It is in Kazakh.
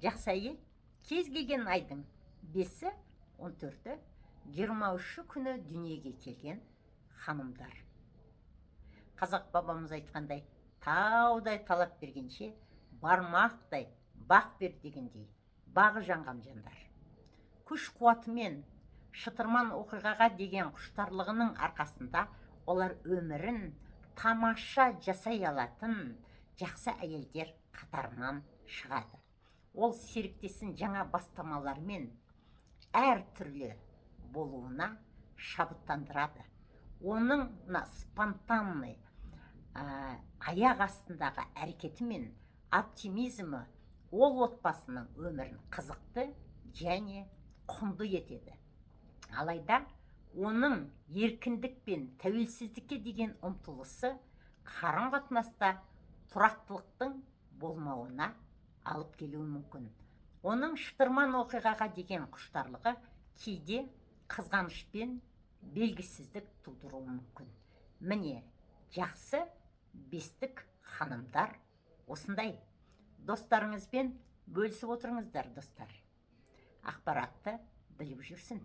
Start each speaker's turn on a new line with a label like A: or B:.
A: Жақсы әйел кез келген айдың 5-і, 14-і, 23-і күні дүниеге келген ханымдар. Қазақ бабамыз айтқандай, таудай талап бергенше, бармақтай бақ бер дегендей, бағы жанған жандар. Күш қуатымен, шытырман оқиғаға деген құштарлығының арқасында олар өмірін тамаша жасай алатын жақсы әйелдер қатарынан шығады. Ол серіктесін жаңа бастамалармен әр түрлі болуына шабыттандырады. Оның спонтанный аяқ астындағы әрекеті мен оптимизмі ол отбасының өмірін қызықты және құнды етеді. Алайда оның еркіндік пен тәуелсіздікке деген ұмтылысы қарым-қатынаста тұрақтылықтың болмауына алып келуі мүмкін. Оның шытырман оқиғаға деген құштарлығы кейде қызғаныш пен белгісіздік тудыруы мүмкін. Міне, жақсы 5-тік ханымдар осындай. Достарыңызбен бөлісіп отырыңыздар, достар. Ақпаратты біліп жүрсін.